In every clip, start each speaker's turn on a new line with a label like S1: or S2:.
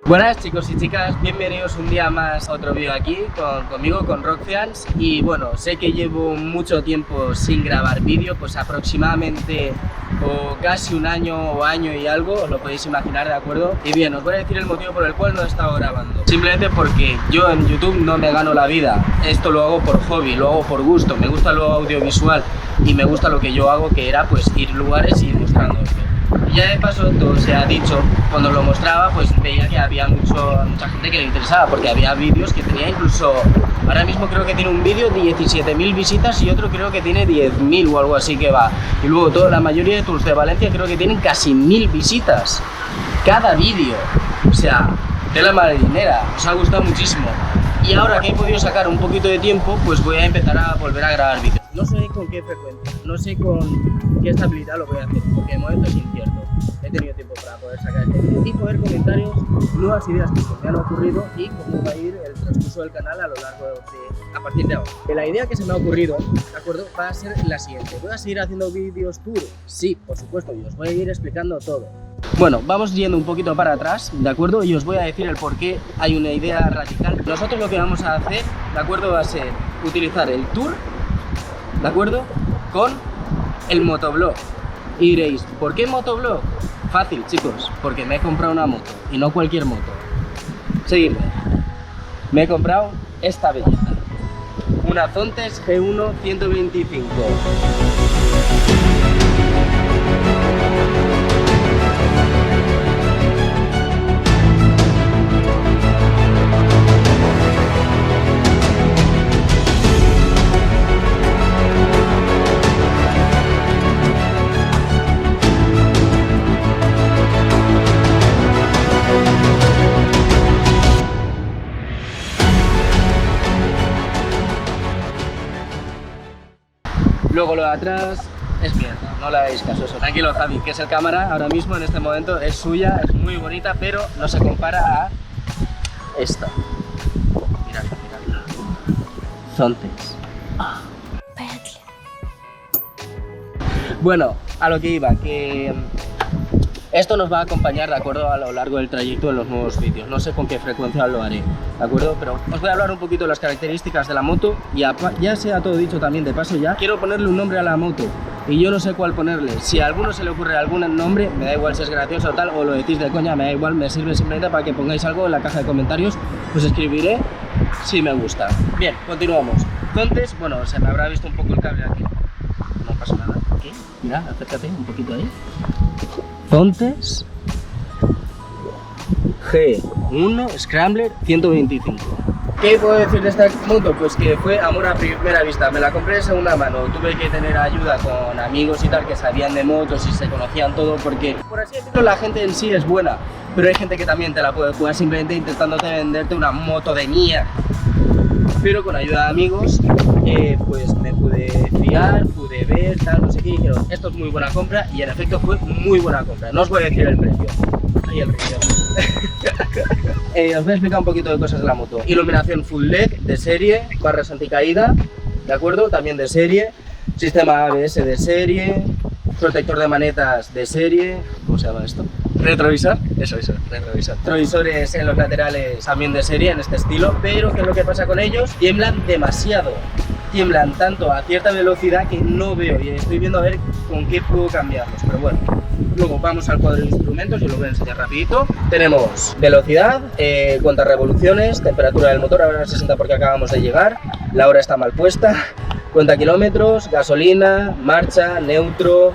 S1: Buenas chicos y chicas, bienvenidos un día más a otro vídeo aquí conmigo, con Rockfians. Y bueno, sé que llevo mucho tiempo sin grabar vídeo, pues aproximadamente o casi un año o año y algo, os lo podéis imaginar, ¿de acuerdo? Y bien, os voy a decir el motivo por el cual no he estado grabando. Simplemente porque yo en YouTube no me gano la vida, esto lo hago por hobby, lo hago por gusto, me gusta lo audiovisual y me gusta lo que yo hago, que era pues ir a lugares y ir mostrando esto. Y ya de paso, todo se ha dicho, cuando lo mostraba pues veía que había mucha gente que le interesaba, porque había vídeos que tenía incluso, ahora mismo creo que tiene un vídeo de 17.000 visitas y otro creo que tiene 10.000 o algo así que va. Y luego la mayoría de tours de Valencia creo que tienen casi 1.000 visitas cada vídeo. O sea, tela marinera, os ha gustado muchísimo. Y ahora que he podido sacar un poquito de tiempo, pues voy a empezar a volver a grabar vídeos. No sé con qué frecuencia, no sé con qué estabilidad lo voy a hacer, porque de momento es incierto. He tenido tiempo para poder sacar este vídeo y poder comentarios nuevas ideas que se me han ocurrido y cómo va a ir el transcurso del canal a lo largo a partir de ahora. La idea que se me ha ocurrido, ¿de acuerdo?, va a ser la siguiente. ¿Voy a seguir haciendo vídeos tour? Sí, por supuesto, y os voy a ir explicando todo. Bueno, vamos yendo un poquito para atrás, ¿de acuerdo? Y os voy a decir el por qué hay una idea radical. Nosotros lo que vamos a hacer, ¿de acuerdo?, va a ser utilizar el tour, ¿de acuerdo?, con el motoblog. Y diréis, ¿por qué motoblog? Fácil, chicos, porque me he comprado una moto, y no cualquier moto. Seguidme. Me he comprado esta belleza, una Zontes G1 125. Luego lo de atrás es mierda, no le hagáis caso eso. Tranquilo Javi, que es el cámara ahora mismo en este momento, es suya, es muy bonita, pero no se compara a esta. Mirad, mirad. Zontes. Bueno, a lo que iba, que esto nos va a acompañar, ¿de acuerdo?, a lo largo del trayecto en los nuevos vídeos. No sé con qué frecuencia lo haré, ¿de acuerdo? Pero os voy a hablar un poquito de las características de la moto y ya sea todo dicho también de paso ya. Quiero ponerle un nombre a la moto y yo no sé cuál ponerle. Si a alguno se le ocurre algún nombre, me da igual si es gracioso o tal, o lo decís de coña, me da igual, me sirve simplemente para que pongáis algo en la caja de comentarios. Pues escribiré si me gusta. Bien, continuamos. Entonces, bueno, se me habrá visto un poco el cable aquí. No pasa nada. Aquí, mira, acércate un poquito ahí. Zontes G1 Scrambler 125. ¿Qué puedo decir de esta moto? Pues que fue amor a primera vista. Me la compré de segunda mano, tuve que tener ayuda con amigos y tal que sabían de motos y se conocían todo, porque por así decirlo la gente en sí es buena, pero hay gente que también te la puede jugar simplemente intentándote venderte una moto de mierda. Pero con ayuda de amigos, pues me pude fiar, pude ver, tal, no sé qué, y dijeron, esto es muy buena compra, y en efecto fue muy buena compra. No os voy a decir el precio, ahí el precio. Os voy a explicar un poquito de cosas de la moto. Iluminación full LED de serie, barras anticaída, ¿de acuerdo?, también de serie, sistema ABS de serie, protector de manetas de serie, ¿cómo se llama esto? Retrovisor, eso, retrovisor. Retrovisores en los laterales también de serie, en este estilo, pero ¿qué es lo que pasa con ellos? Tiemblan demasiado, tiemblan tanto a cierta velocidad que no veo, y estoy viendo a ver con qué puedo cambiarlos, pero bueno. Luego vamos al cuadro de instrumentos y os lo voy a enseñar rapidito. Tenemos velocidad, cuántas revoluciones, temperatura del motor, ahora a 60 porque acabamos de llegar, la hora está mal puesta, cuenta kilómetros, gasolina, marcha, neutro,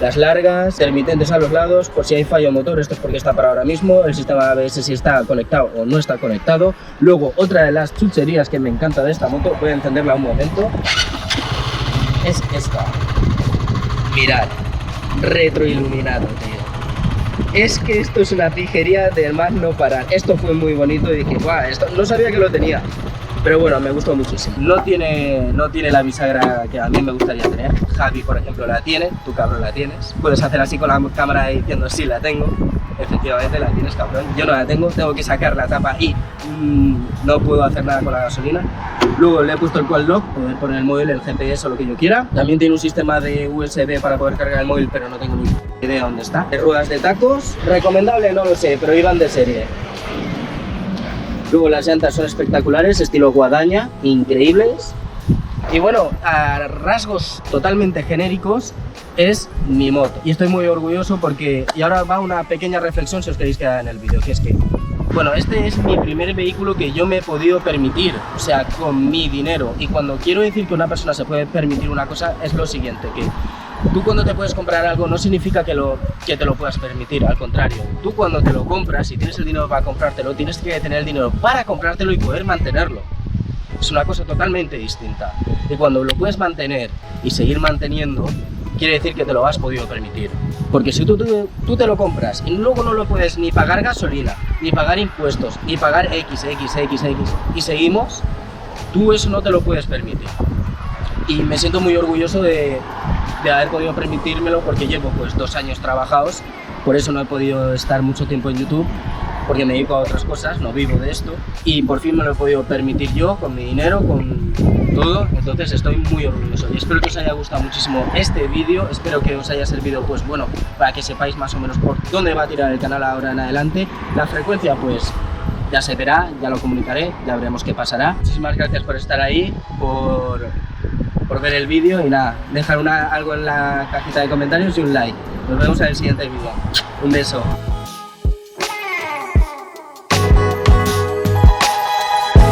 S1: las largas, intermitentes a los lados, por si hay fallo motor, esto es porque está para ahora mismo, el sistema ABS si está conectado o no está conectado. Luego, otra de las chucherías que me encanta de esta moto, voy a encenderla un momento, es esta. Mirad, retroiluminado, tío. Es que esto es una pijería del más no parar. Esto fue muy bonito y dije, guau, esto no sabía que lo tenía. Pero bueno, me gustó muchísimo. No tiene la bisagra que a mí me gustaría tener. Javi, por ejemplo, la tiene, tú cabrón la tienes. Puedes hacer así con la cámara diciendo sí, la tengo. Efectivamente la tienes, cabrón. Yo no la tengo que sacar la tapa y no puedo hacer nada con la gasolina. Luego le he puesto el quad lock, poder poner el móvil, el GPS o lo que yo quiera. También tiene un sistema de USB para poder cargar el móvil, pero no tengo ni idea dónde está. Ruedas de tacos, recomendable no lo sé, pero iban de serie. Luego las llantas son espectaculares, estilo guadaña, increíbles. Y bueno, a rasgos totalmente genéricos es mi moto. Y estoy muy orgulloso porque... Y ahora va una pequeña reflexión si os queréis quedar en el vídeo, que es que... Bueno, este es mi primer vehículo que yo me he podido permitir, o sea, con mi dinero. Y cuando quiero decir que una persona se puede permitir una cosa, es lo siguiente, que tú cuando te puedes comprar algo no significa que te lo puedas permitir, al contrario. Tú cuando te lo compras y tienes el dinero para comprártelo, tienes que tener el dinero para comprártelo y poder mantenerlo. Es una cosa totalmente distinta. Y cuando lo puedes mantener y seguir manteniendo, quiere decir que te lo has podido permitir. Porque si tú te lo compras y luego no lo puedes ni pagar gasolina, ni pagar impuestos, ni pagar X, y seguimos, tú eso no te lo puedes permitir. Y me siento muy orgulloso de haber podido permitírmelo porque llevo pues 2 años trabajados, por eso no he podido estar mucho tiempo en YouTube, porque me dedico a otras cosas, no vivo de esto, y por fin me lo he podido permitir yo, con mi dinero, con todo. Entonces estoy muy orgulloso y espero que os haya gustado muchísimo este vídeo, espero que os haya servido pues bueno, para que sepáis más o menos por dónde va a tirar el canal ahora en adelante. La frecuencia pues ya se verá, ya lo comunicaré, ya veremos qué pasará. Muchísimas gracias por estar ahí, por ver el vídeo y nada, dejar algo en la cajita de comentarios y un like. Nos vemos en el siguiente vídeo. Un beso.